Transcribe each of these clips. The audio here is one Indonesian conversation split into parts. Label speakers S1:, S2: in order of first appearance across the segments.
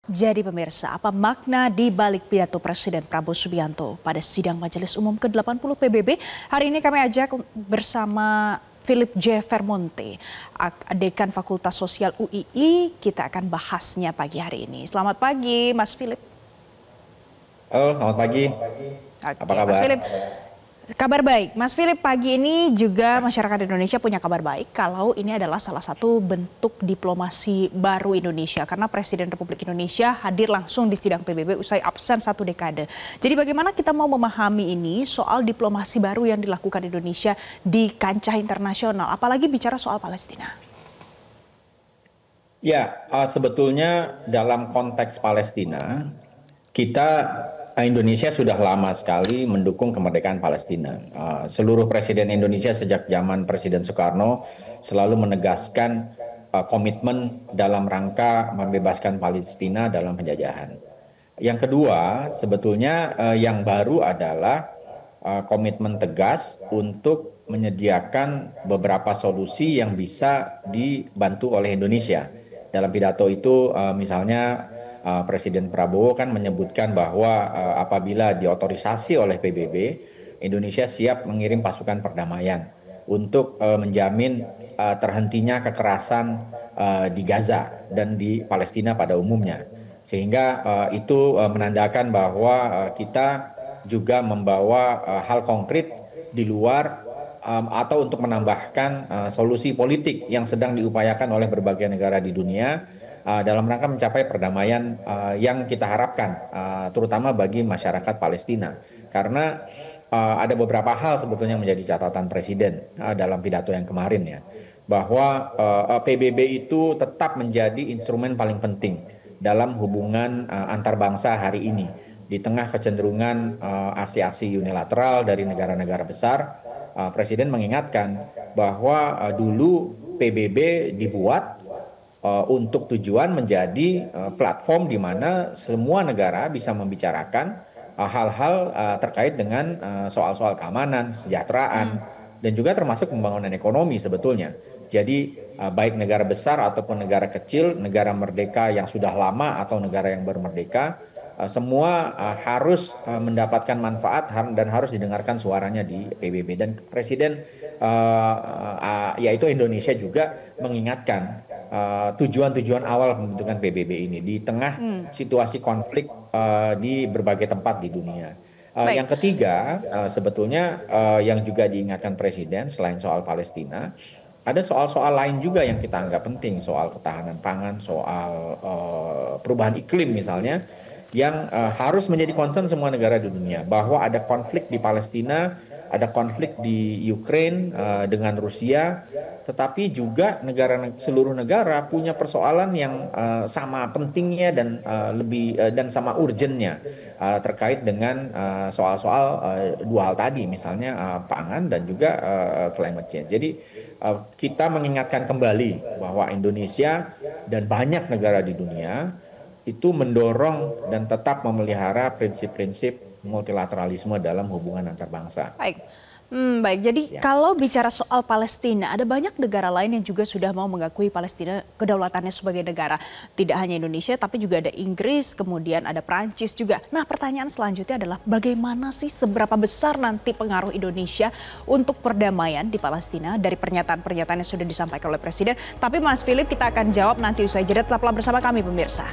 S1: Jadi pemirsa, apa makna di balik pidato Presiden Prabowo Subianto pada sidang Majelis Umum ke-80 PBB? Hari ini kami ajak bersama Philip J. Vermonte, Dekan Fakultas Sosial UII. Kita akan bahasnya pagi hari ini. Selamat pagi, Mas Philip.
S2: Halo, selamat pagi. Apa
S1: Oke, Mas
S2: kabar?
S1: Philip. Kabar baik. Mas Philip, pagi ini juga masyarakat Indonesia punya kabar baik kalau ini adalah salah satu bentuk diplomasi baru Indonesia. Karena Presiden Republik Indonesia hadir langsung di sidang PBB usai absen 1 dekade. Jadi bagaimana kita mau memahami ini soal diplomasi baru yang dilakukan Indonesia di kancah internasional. Apalagi bicara soal Palestina.
S2: Ya, sebetulnya dalam konteks Palestina, kita Indonesia sudah lama sekali mendukung kemerdekaan Palestina. Seluruh presiden Indonesia sejak zaman Presiden Soekarno selalu menegaskan komitmen dalam rangka membebaskan Palestina dalam penjajahan. Yang kedua, sebetulnya yang baru adalah komitmen tegas untuk menyediakan beberapa solusi yang bisa dibantu oleh Indonesia. Dalam pidato itu, misalnya Presiden Prabowo kan menyebutkan bahwa apabila diotorisasi oleh PBB, Indonesia siap mengirim pasukan perdamaian untuk menjamin terhentinya kekerasan di Gaza dan di Palestina pada umumnya. Sehingga itu menandakan bahwa kita juga membawa hal konkret di luar atau untuk menambahkan solusi politik yang sedang diupayakan oleh berbagai negara di dunia dalam rangka mencapai perdamaian yang kita harapkan, terutama bagi masyarakat Palestina. Karena ada beberapa hal sebetulnya yang menjadi catatan Presiden dalam pidato yang kemarin ya, bahwa PBB itu tetap menjadi instrumen paling penting dalam hubungan antar bangsa hari ini. Di tengah kecenderungan aksi-aksi unilateral dari negara-negara besar, Presiden mengingatkan bahwa dulu PBB dibuat untuk tujuan menjadi platform di mana semua negara bisa membicarakan hal-hal terkait dengan soal-soal keamanan, kesejahteraan, dan juga termasuk pembangunan ekonomi sebetulnya. Jadi baik negara besar ataupun negara kecil, negara merdeka yang sudah lama atau negara yang baru merdeka, semua harus mendapatkan manfaat dan harus didengarkan suaranya di PBB. Dan Presiden, yaitu Indonesia juga mengingatkan tujuan-tujuan awal pembentukan PBB ini di tengah situasi konflik di berbagai tempat di dunia.
S1: Baik.
S2: Yang ketiga, sebetulnya yang juga diingatkan Presiden selain soal Palestina, ada soal-soal lain juga yang kita anggap penting, soal ketahanan pangan, soal perubahan iklim misalnya, yang harus menjadi concern semua negara di dunia, bahwa ada konflik di Palestina, ada konflik di Ukraina dengan Rusia, tetapi juga seluruh negara punya persoalan yang sama pentingnya dan dan sama urgennya terkait dengan soal-soal dua hal tadi, misalnya pangan dan juga climate change. Jadi kita mengingatkan kembali bahwa Indonesia dan banyak negara di dunia itu mendorong dan tetap memelihara prinsip-prinsip multilateralisme dalam hubungan antar bangsa.
S1: Baik. Baik, jadi
S2: Ya.
S1: kalau bicara soal Palestina, ada banyak negara lain yang juga sudah mau mengakui Palestina kedaulatannya sebagai negara. Tidak hanya Indonesia, tapi juga ada Inggris, kemudian ada Prancis juga. Nah, pertanyaan selanjutnya adalah bagaimana sih seberapa besar nanti pengaruh Indonesia untuk perdamaian di Palestina dari pernyataan-pernyataan yang sudah disampaikan oleh Presiden. Tapi Mas Philip, kita akan jawab nanti usai jeda. Tetaplah bersama kami pemirsa.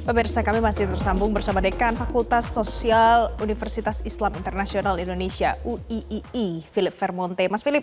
S1: Pemirsa, kami masih tersambung bersama Dekan Fakultas Sosial Universitas Islam Internasional Indonesia UIII, Philip Vermonte. Mas Philip,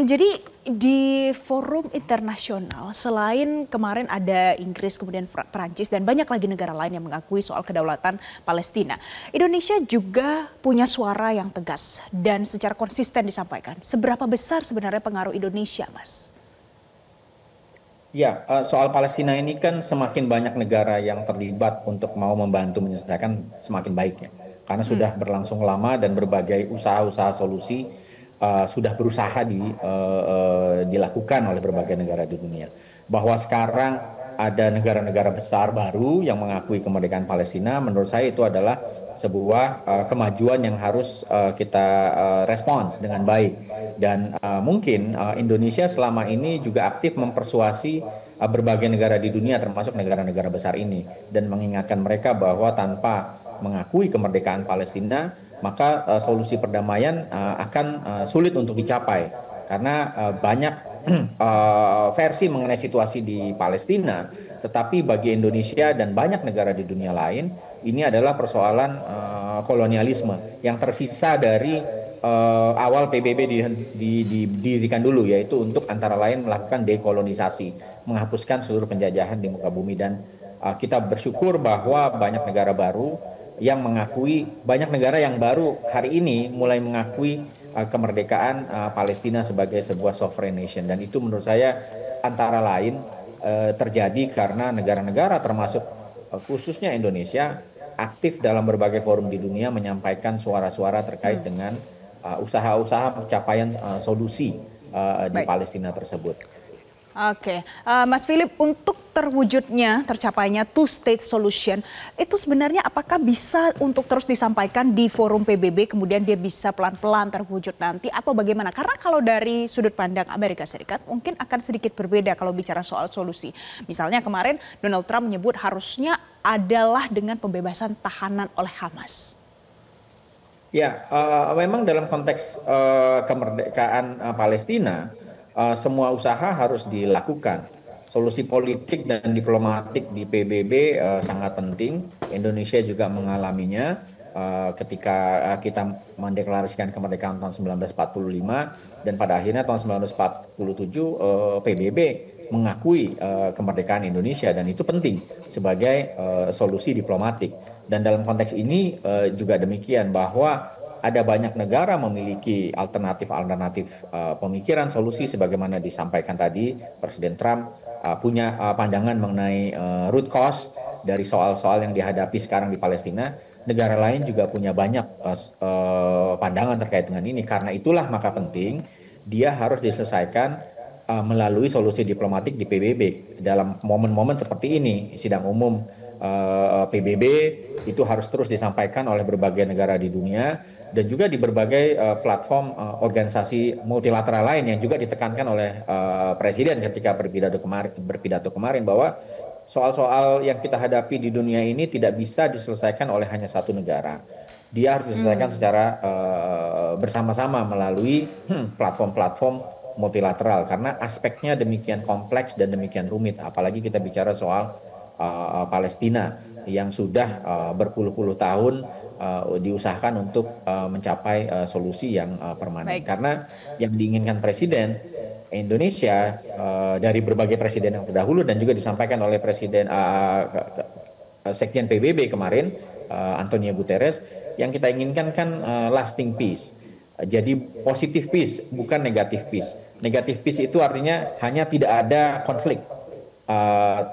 S1: jadi di forum internasional selain kemarin ada Inggris, kemudian Perancis dan banyak lagi negara lain yang mengakui soal kedaulatan Palestina, Indonesia juga punya suara yang tegas dan secara konsisten disampaikan. Seberapa besar sebenarnya pengaruh Indonesia, Mas?
S2: Ya, soal Palestina ini kan semakin banyak negara yang terlibat untuk mau membantu menyelesaikan semakin baik ya. Karena sudah berlangsung lama dan berbagai usaha-usaha solusi sudah berusaha dilakukan oleh berbagai negara di dunia. Bahwa sekarang ada negara-negara besar baru yang mengakui kemerdekaan Palestina, menurut saya itu adalah sebuah kemajuan yang harus kita respons dengan baik. Dan mungkin Indonesia selama ini juga aktif mempersuasi berbagai negara di dunia termasuk negara-negara besar ini dan mengingatkan mereka bahwa tanpa mengakui kemerdekaan Palestina maka solusi perdamaian akan sulit untuk dicapai karena banyak versi mengenai situasi di Palestina, tetapi bagi Indonesia dan banyak negara di dunia lain ini adalah persoalan kolonialisme yang tersisa dari awal PBB didirikan dulu, yaitu untuk antara lain melakukan dekolonisasi, menghapuskan seluruh penjajahan di muka bumi. Dan kita bersyukur bahwa banyak negara baru yang mengakui, banyak negara yang baru hari ini mulai mengakui kemerdekaan Palestina sebagai sebuah sovereign nation. Dan itu menurut saya antara lain terjadi karena negara-negara termasuk khususnya Indonesia aktif dalam berbagai forum di dunia menyampaikan suara-suara terkait dengan usaha-usaha pencapaian solusi di
S1: Baik.
S2: Palestina tersebut.
S1: Oke, Mas Philip, untuk tercapainya two-state solution, itu sebenarnya apakah bisa untuk terus disampaikan di forum PBB, kemudian dia bisa pelan-pelan terwujud nanti, atau bagaimana? Karena kalau dari sudut pandang Amerika Serikat, mungkin akan sedikit berbeda kalau bicara soal solusi. Misalnya kemarin Donald Trump menyebut harusnya adalah dengan pembebasan tahanan oleh Hamas.
S2: Ya, memang dalam konteks kemerdekaan Palestina, semua usaha harus dilakukan. Solusi politik dan diplomatik di PBB sangat penting. Indonesia juga mengalaminya ketika kita mendeklarasikan kemerdekaan tahun 1945 dan pada akhirnya tahun 1947 PBB mengakui kemerdekaan Indonesia dan itu penting sebagai solusi diplomatik. Dan dalam konteks ini juga demikian bahwa ada banyak negara memiliki alternatif-alternatif pemikiran solusi sebagaimana disampaikan tadi Presiden Trump punya pandangan mengenai root cause dari soal-soal yang dihadapi sekarang di Palestina. Negara lain juga punya banyak pandangan terkait dengan ini. Karena itulah maka penting dia harus diselesaikan melalui solusi diplomatik di PBB dalam momen-momen seperti ini. Sidang umum PBB itu harus terus disampaikan oleh berbagai negara di dunia dan juga di berbagai platform organisasi multilateral lain yang juga ditekankan oleh Presiden ketika berpidato kemarin bahwa soal-soal yang kita hadapi di dunia ini tidak bisa diselesaikan oleh hanya satu negara. Dia harus diselesaikan secara bersama-sama melalui platform-platform multilateral karena aspeknya demikian kompleks dan demikian rumit apalagi kita bicara soal Palestina yang sudah berpuluh-puluh tahun diusahakan untuk mencapai solusi yang permanen.
S1: Baik.
S2: Karena yang diinginkan Presiden Indonesia dari berbagai presiden yang terdahulu dan juga disampaikan oleh Presiden Sekjen PBB kemarin Antonio Guterres, yang kita inginkan kan lasting peace. Jadi positif peace bukan negatif peace. Negatif peace itu artinya hanya tidak ada konflik.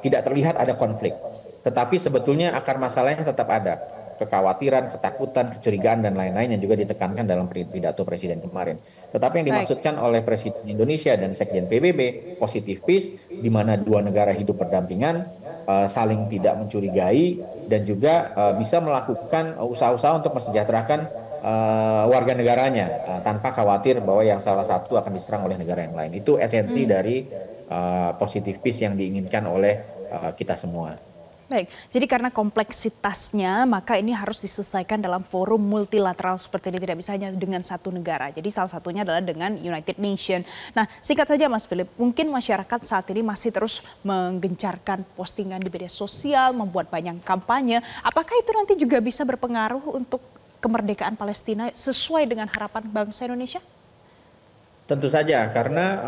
S2: Tidak terlihat ada konflik, tetapi sebetulnya akar masalahnya tetap ada, kekhawatiran, ketakutan, kecurigaan dan lain-lain yang juga ditekankan dalam pidato Presiden kemarin. Tetapi yang dimaksudkan oleh Presiden Indonesia dan Sekjen PBB positive peace, di mana dua negara hidup berdampingan, saling tidak mencurigai dan juga bisa melakukan usaha-usaha untuk mensejahterakan warga negaranya tanpa khawatir bahwa yang salah satu akan diserang oleh negara yang lain. Itu esensi dari positive peace yang diinginkan oleh kita semua.
S1: Baik, jadi karena kompleksitasnya maka ini harus diselesaikan dalam forum multilateral seperti ini, tidak bisa hanya dengan satu negara. Jadi salah satunya adalah dengan United Nations. Nah, singkat saja Mas Philip, mungkin masyarakat saat ini masih terus menggencarkan postingan di media sosial, membuat banyak kampanye. Apakah itu nanti juga bisa berpengaruh untuk kemerdekaan Palestina sesuai dengan harapan bangsa Indonesia?
S2: Tentu saja, karena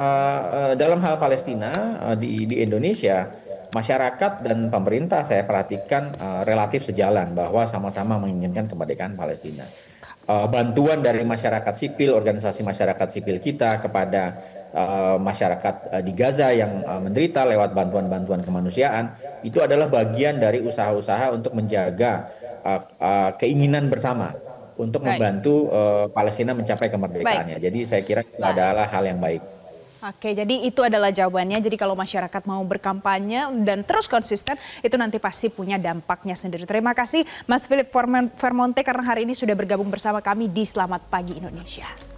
S2: dalam hal Palestina di Indonesia, masyarakat dan pemerintah saya perhatikan relatif sejalan bahwa sama-sama menginginkan kemerdekaan Palestina. Bantuan dari masyarakat sipil, organisasi masyarakat sipil kita kepada masyarakat di Gaza yang menderita lewat bantuan-bantuan kemanusiaan, itu adalah bagian dari usaha-usaha untuk menjaga keinginan bersama untuk
S1: Baik,
S2: membantu Palestina mencapai
S1: baik,
S2: kemerdekaannya. Jadi saya kira itu
S1: baik.
S2: adalah hal yang baik.
S1: Oke, jadi itu adalah jawabannya. Jadi kalau masyarakat mau berkampanye dan terus konsisten, itu nanti pasti punya dampaknya sendiri. Terima kasih Mas Philip Vermonte karena hari ini sudah bergabung bersama kami di Selamat Pagi Indonesia.